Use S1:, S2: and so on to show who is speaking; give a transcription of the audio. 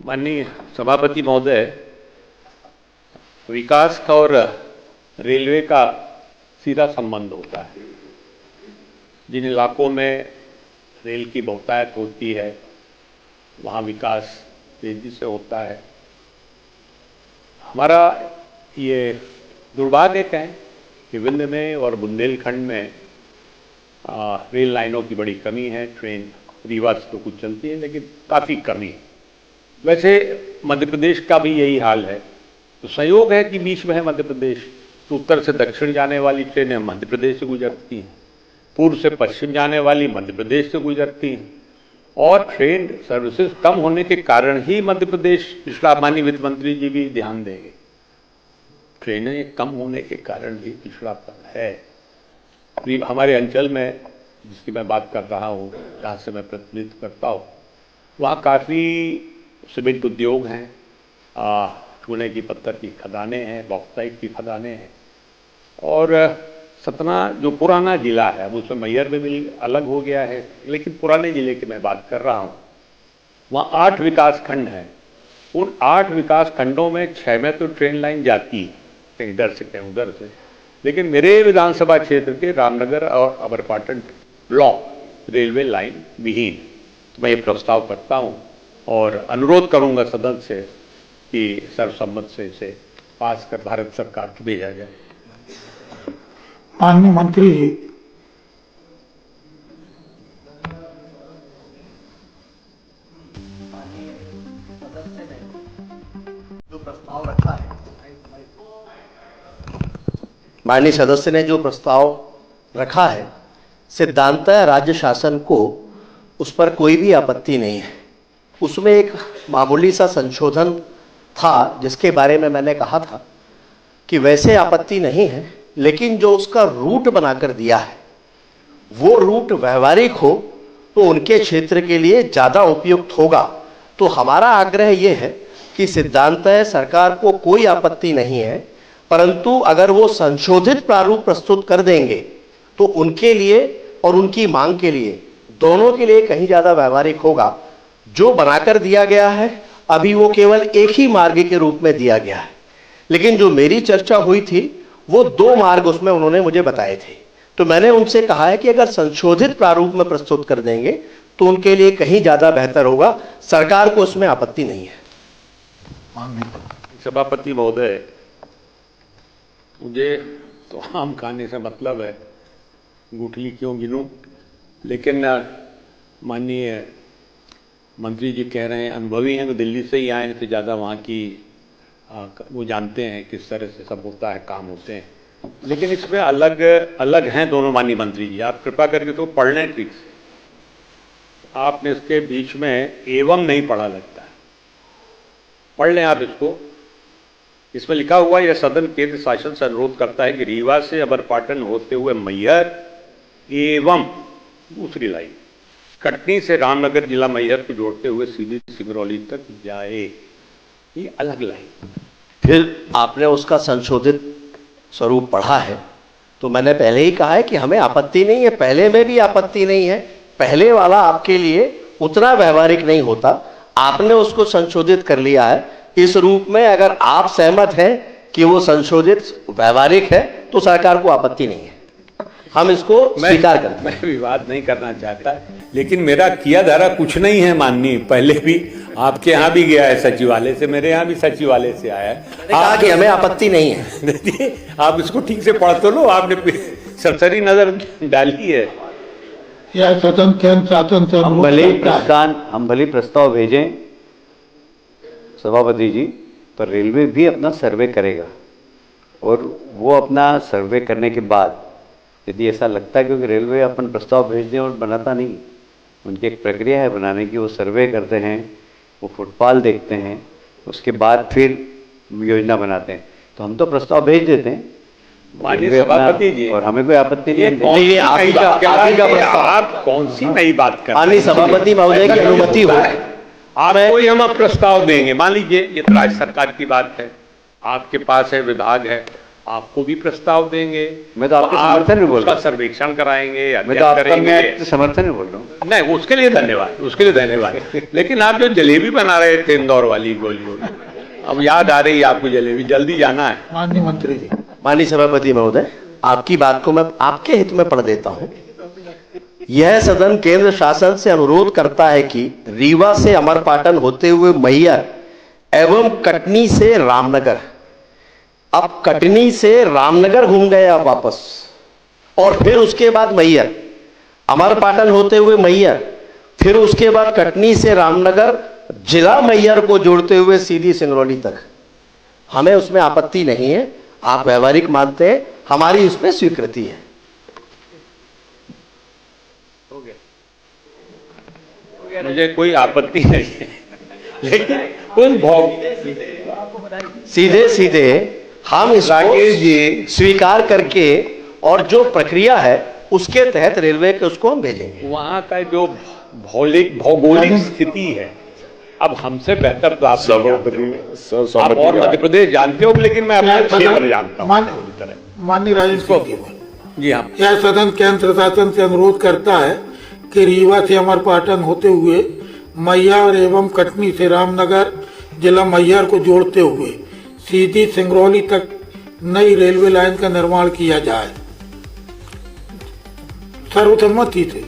S1: माननीय सभापति महोदय, विकास का और रेलवे का सीधा संबंध होता है। जिन इलाकों में रेल की बहुतायत होती है वहाँ विकास तेजी से होता है। हमारा ये दुर्भाग्य है कि विंध्य में और बुंदेलखंड में रेल लाइनों की बड़ी कमी है। ट्रेन रीवा से तो कुछ चलती है लेकिन काफ़ी कमी है। वैसे मध्य प्रदेश का भी यही हाल है। तो संयोग है कि बीच में है मध्य प्रदेश, तो उत्तर से दक्षिण जाने वाली ट्रेनें मध्य प्रदेश से गुजरती हैं, पूर्व से पश्चिम जाने वाली मध्य प्रदेश से गुजरती हैं। और ट्रेन सर्विसेज कम होने के कारण ही मध्य प्रदेश, पिछला माननीय वित्त मंत्री जी भी ध्यान देंगे, ट्रेनें कम होने के कारण भी पिछड़ापन है। हमारे अंचल में जिसकी मैं बात कर रहा हूँ, जहाँ से मैं प्रतिनिधित्व करता हूँ, वहाँ काफ़ी सीमेंट उद्योग हैं, चूने की पत्थर की खदानें हैं, बॉक्साइट की खदानें हैं। और सतना जो पुराना जिला है, अब उसमें मैहर में भी अलग हो गया है, लेकिन पुराने जिले की मैं बात कर रहा हूँ, वहाँ 8 विकास खंड हैं। उन 8 विकास खंडों में 6 में तो ट्रेन लाइन जाती है, कहीं इधर से कहीं उधर से। लेकिन मेरे विधानसभा क्षेत्र के रामनगर और अबरपाटन ब्लॉक रेलवे लाइन विहीन। तो मैं ये प्रस्ताव करता हूँ और अनुरोध करूंगा सदन से कि सर्वसम्मत से इसे पास कर भारत सरकार को भेजा जाए।
S2: माननीय मंत्री जी,
S3: माननीय सदस्य ने जो प्रस्ताव रखा है, सिद्धांतः राज्य शासन को उस पर कोई भी आपत्ति नहीं है। उसमें एक मामूली सा संशोधन था जिसके बारे में मैंने कहा था कि वैसे आपत्ति नहीं है, लेकिन जो उसका रूट बनाकर दिया है वो रूट व्यवहारिक हो तो उनके क्षेत्र के लिए ज़्यादा उपयुक्त होगा। तो हमारा आग्रह ये है कि सिद्धांतः सरकार को कोई आपत्ति नहीं है, परंतु अगर वो संशोधित प्रारूप प्रस्तुत कर देंगे तो उनके लिए और उनकी मांग के लिए, दोनों के लिए कहीं ज़्यादा व्यवहारिक होगा। जो बनाकर दिया गया है अभी वो केवल एक ही मार्ग के रूप में दिया गया है, लेकिन जो मेरी चर्चा हुई थी वो 2 मार्ग उसमें उन्होंने मुझे बताए थे। तो मैंने उनसे कहा है कि अगर संशोधित प्रारूप में प्रस्तुत कर देंगे तो उनके लिए कहीं ज़्यादा बेहतर होगा। सरकार को उसमें आपत्ति नहीं है।
S1: सभापति महोदय, मुझे तो आम खाने से मतलब है, गुठली क्यों गिनूं, लेकिन माननीय मंत्री जी कह रहे हैं अनुभवी हैं, तो दिल्ली से ही आए हैं, तो ज़्यादा वहाँ की वो जानते हैं किस तरह से सब होता है, काम होते हैं। लेकिन इसमें अलग अलग हैं दोनों माननीय मंत्री जी। आप कृपा करके तो पढ़ लें ठीक से। आपने इसके बीच में एवं नहीं पढ़ा लगता है, पढ़ लें आप इसको। इसमें लिखा हुआ यह सदन केंद्र शासन से अनुरोध करता है कि रीवा से अबरपाटन होते हुए मैहर एवं दूसरी लाइन कटनी से रामनगर जिला मैहर को जोड़ते हुए सीधी सिंगरौली तक जाए। ये अलग लाइन।
S3: फिर आपने उसका संशोधित स्वरूप पढ़ा है, तो मैंने पहले ही कहा है कि हमें आपत्ति नहीं है, पहले में भी आपत्ति नहीं है। पहले वाला आपके लिए उतना व्यवहारिक नहीं होता, आपने उसको संशोधित कर लिया है इस रूप में। अगर आप सहमत हैं कि वो संशोधित व्यवहारिक है तो सरकार को आपत्ति नहीं है, हम इसको स्वीकार करते हैं।
S1: मैं विवाद नहीं करना चाहता, लेकिन मेरा किया धारा कुछ नहीं है माननीय। पहले भी आपके यहाँ भी गया है सचिवालय से, मेरे यहाँ भी सचिवालय से आया है।
S3: कहा कि हमें आपत्ति नहीं है।
S1: आप इसको ठीक से पढ़ तो लो, आपने सरसरी नजर डाली है।
S2: यह सदन के अनुशासन से
S4: हम भले प्रस्ताव भेजें सभापति जी, पर रेलवे भी अपना सर्वे करेगा, और वो अपना सर्वे करने के बाद यदि ऐसा लगता है, क्योंकि रेलवे अपन प्रस्ताव भेज दें और बनाता नहीं, उनकी एक प्रक्रिया है बनाने की। वो सर्वे करते हैं, वो फुटफॉल देखते हैं, उसके बाद फिर योजना बनाते हैं। तो हम तो प्रस्ताव भेज देते हैं
S1: माननीय सभापति जी,
S4: और हमें कोई आपत्ति नहीं है।
S1: आप कौन सी नई बात कर रहे हैं?
S3: माननीय सभापति महोदय की अनुमति हो,
S1: आपको ही हम प्रस्ताव देंगे। मान लीजिए ये तो राज्य सरकार की बात है, आपके पास है, विभाग है, आपको भी प्रस्ताव देंगे।
S4: मैं तो आपके
S1: आप
S4: समर्थन में बोल रहा
S1: उसका सर्वेक्षण कराएंगे,
S4: मैं तो
S1: अध्ययन
S4: आपका
S1: करेंगे।
S4: मैं समर्थन में बोल रहा हूँ।
S1: नहीं, उसके लिए धन्यवाद, उसके लिए धन्यवाद। लेकिन आप जो जलेबी बना रहे थे इंदौर वाली, गोल गोल, अब याद आ रही है आपको जलेबी, जल्दी जाना है।
S2: माननीय मंत्री जी,
S3: माननीय सभापति महोदय, आपकी बात को मैं आपके हित में पढ़ देता हूं। यह सदन केंद्र शासन से अनुरोध करता है कि रीवा से अमरपाटन होते हुए मैहर एवं कटनी से रामनगर, अब कटनी से रामनगर घूम गए आप वापस, और फिर उसके बाद मैहर, अमरपाटन होते हुए मैहर, फिर उसके बाद कटनी से रामनगर, जिला मैहर को जोड़ते हुए सीधी सिंगरौली तक। हमें उसमें आपत्ति नहीं है, आप व्यवहारिक मानते हैं, हमारी उसमें स्वीकृति है।
S1: मुझे कोई आपत्ति नहीं है, लेकिन उन
S3: सीधे सीधे हम
S1: राकेश
S3: इसको
S1: जी,
S3: स्वीकार करके और जो प्रक्रिया है उसके तहत रेलवे के उसको हम भेजेंगे।
S1: वहाँ का जो भौगोलिक स्थिति है, अब हमसे बेहतर तो आप नहीं जानते हो। आप और मध्य प्रदेश जानते हो, लेकिन मैं अपना क्षेत्र जानता हूँ पूरी तरह।
S2: माननीय राजेंद्र सिंह जी,
S1: जी हाँ,
S2: यह सदन केंद्र शासन से अनुरोध करता है कि रीवा से अमरपाटन होते हुए मैहर एवं कटनी से रामनगर जिला मैहर को जोड़ते हुए सीधी सिंगरौली तक नई रेलवे लाइन का निर्माण किया जाए। सर्वसम्मति से